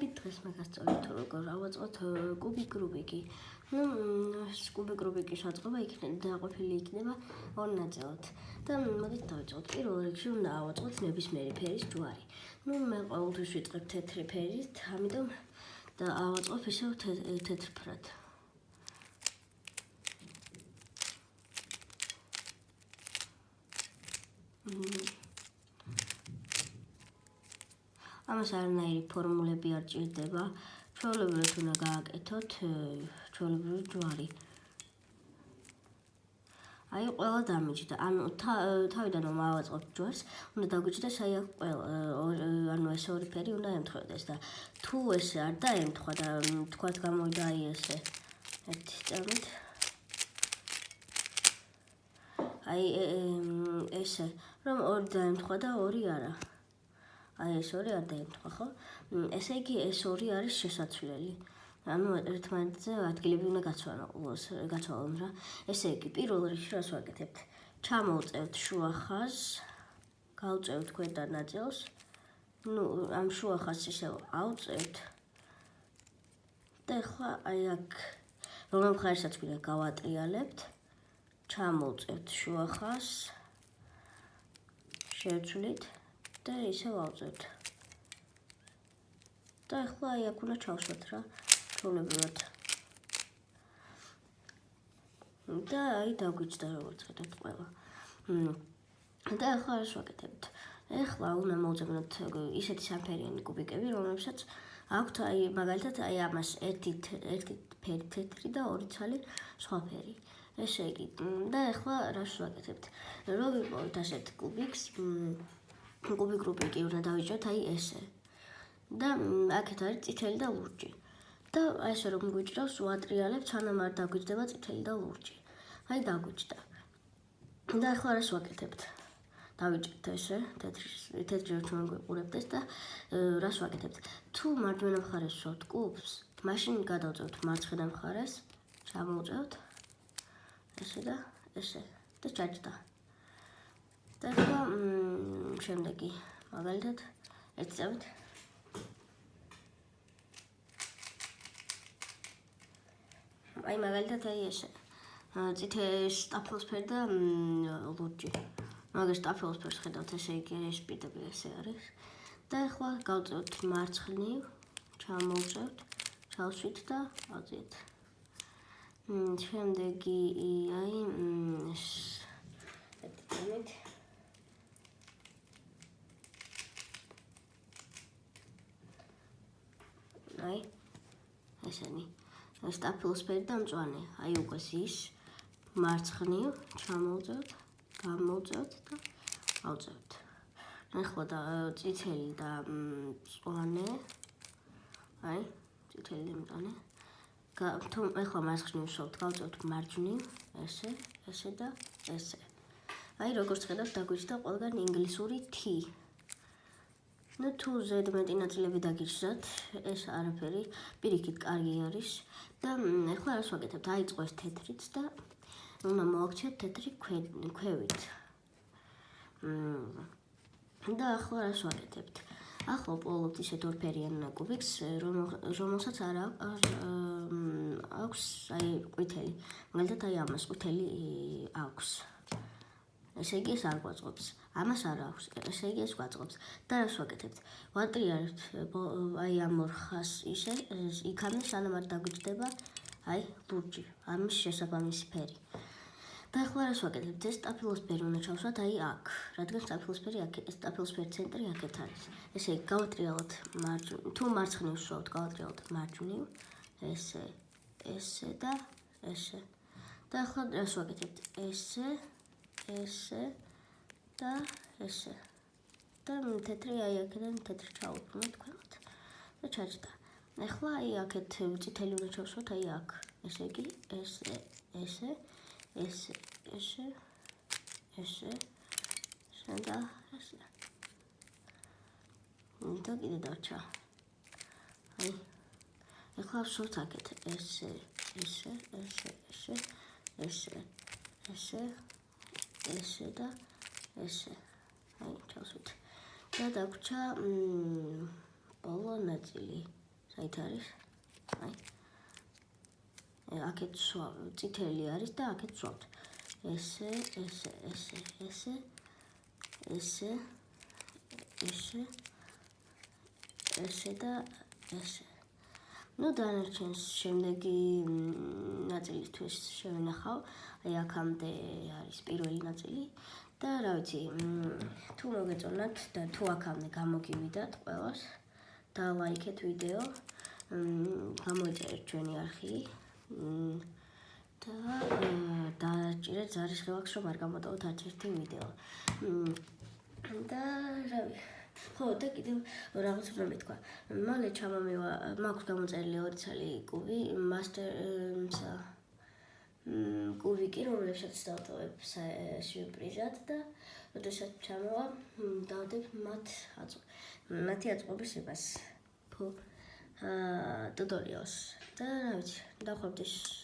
მოგესალმებით, დღეს მაგასწავლეთ თუ როგორ ავაწყოთ კუბიკ რუბიკი. კუბიკ რუბიკის აწყობა დაყოფილი იქნება ორ ნაწილად. და მოდით დავიწყოთ. პირველ რიგში უნდა ავაწყოთ ნებისმიერი ფერის ჯვარი. მე ყოველთვის ვიწყებ თეთრი ფერით, ამიტომ და ავაწყობ ისევ თეთრფრად. ამას არანაირი ფორმულები არ ჭირდება. ჩვეულებრივად უნდა გააკეთოთ ჩვეულებრივი ჯვარი. აი ყველა დამიჯდა. ანუ თავიდან რომ ავაწყოთ ჯვარს, უნდა დაგვიჯდეს აი აქ ყველა ანუ ეს ორი ფერი უნდა ემთხვედეს და თუ ეს არ დაემთხვა და თქვათ გამოვიდა აი ესე ერთი წამით. აი ესე რომ ორი დაემთხვა და ორი არა. აი ეს ორი არ დაემთხვა, ხო? ესე იგი ეს ორი არის შესაცვლელი. ანუ ერთმანეთზე ადგილები უნდა გაცვალონ რა. ესე იგი პირველ რიგში რას ვაკეთებთ? ჩამოვწევთ შუა ხაზს, გავწევთ ქვედა ნაწილს. ამ შუა ხაზს ისევ ავწევთ. და ახლა აი აქ რომელ მხარესაც გვინდა გავატრიალებთ. ჩამოვწევთ შუა ხაზს. შევცვლით და ისევ ავწევთ. და ახლა აი აქ უნდა ჩავსვათ რა, ჩვეულებრივად. და აი დაგვიჯდა როგორც ხედავთ ყველა. და ახლა რას ვაკეთებთ? ახლა უნდა მოვძებნოთ ისეთი სამფერიანი კუბიკები, რომლებსაც აქვთ აი მაგალითად აი ამას ერთი ფერი თეთრი და ორი ცალი სხვა ფერი. ესე იგი, და ახლა რას ვაკეთებთ? რომ ვიპოვოთ ასეთ კუბიკს, კუბიკ რუბიკი უნდა დავიჯოთ აი ესე. და აქეთ არის წითელი და ლურჯი. და აი ესე რომ გვიჭრავს, ვატრიალებთ, სანამ არ დაგვიჯდება წითელი და ლურჯი. აი დაგვიჯდა. და ახლა რას ვაკეთებთ? დავიჭერთ ესე, თეთრი რო ჩვენ გვიყურებდეს და რას ვაკეთებთ? თუ მარჯვენა მხარეს ვსვავთ კუბს, მაშინ გადავწევთ მარცხენა მხარეს, ჩამოვწევთ ესე და ესე და ჩაჯდა. და ახლა შემდეგი მაგალითად ერთი წამით აი მაგალითად აი ესე წითელი სტაფილოსფერი და ლურჯი. მაგას სტაფილოსფერს ხედავთ, ესე იგი ეს პირდაპირ ესე არის. და ახლა გავწევთ მარცხნივ, ჩამოვწევთ, ჩავსვით და ავწიეთ. შემდეგი აი ეს ერთი წამით აი ესენი სტაფილოსფერი და მწვანე. აი უკვე ის მარცხნივ ჩამოვწევთ, გამოვწევთ და ავწევთ. ახლა და წითელი და მწვანე. აი წითელი და მწვანე. ახლა მარცხნივ ვსვავთ, გავწევთ მარჯვნივ, ესე, ესე და ესე. აი როგორც ხედავთ, დაგვიჯდა ყველგან ინგლისური T. თუ ზედმეტი ნაწილები დაგიჯდათ, ეს არაფერი, პირიქით კარგი არის. და ახლა რას ვაკეთებთ? აიწყო ეს თეთრიც და უნდა მოვაქციოთ თეთრი ქვევით. და ახლა რას ვაკეთებთ? ახლა ვპოულობთ ისეთ ორფერიან კუბიკს, რომელსაც არ აქვს აი ყვითელი. მაგალითად აი ამას ყვითელი აქვს. ესე იგი ეს არ გვაწყობს. ამას არ აქვს. ესე იგი ეს გვაწყობს. და რას ვაკეთებთ? ვატრიალებთ აი ამ ორ ხაზს ისე იქამდე სანამ არ დაგვიჯდება აი ლურჯი, ამის შესაბამისი ფერი. და ახლა რას ვაკეთებთ? ეს სტაფილოსფერი უნდა ჩავსვათ აი აქ, რადგან სტაფილოსფერის ცენტრი აქეთ არის. ესე იგი გავატრიალოთ თუ მარცხნივ ვსვავთ, გავატრიალოთ მარჯვნივ, ესე, ესე და ესე. და ახლა რას ვაკეთებთ? ესე, ესე და ესე. და თეთრი აი აქედან თეთრი ჩავუბრუნოთ ქვემოთ და ჩაჯდა. ახლა აი აქეთ წითელი უნდა ჩავსვათ აი აქ. ესე იგი ესე, ესე, ესე, ესე, ესე, ესე და ესე. და კიდე დარჩა. აი ახლა ვსვავთ აქეთ ესე, ესე, ესე, ესე, ესე, ესე, ესე და ესე. აი ჩავსვით. და დაგვჭა ბოლო ნაწილი. საით არის? აი. აქეთ წითელი არის და აქეთ ვსვამთ. ესე და ესე. Ну, დანარჩენს შემდეგი ნაწილისთვის შევინახავ. აი აქამდე არის პირველი ნაწილი და რა ვიცი, თუ მოგეწონათ და თუ აქამდე გამოგივიდათ ყველას და ლაიქეთ ვიდეო, გამოიწერეთ ჩვენი არხი და დააჭირეთ ზარის ღილაკს, რომ არ გამოტოვოთ არც ერთი ვიდეო. და რა ვიცი, ხო და კიდევ რაღაც უნდა მეთქვა. მალე ჩამომივა, მაქვს გამოწერილი 2 ცალი კუბი, მასტერ კუბი კი, რომლებსაც დავტოვებ სიურპრიზად და როდესაც ჩამოვა, დავდებ მათი აწყობის იმას. ტუტორიალს და რა ვიცი, დავხვდებით.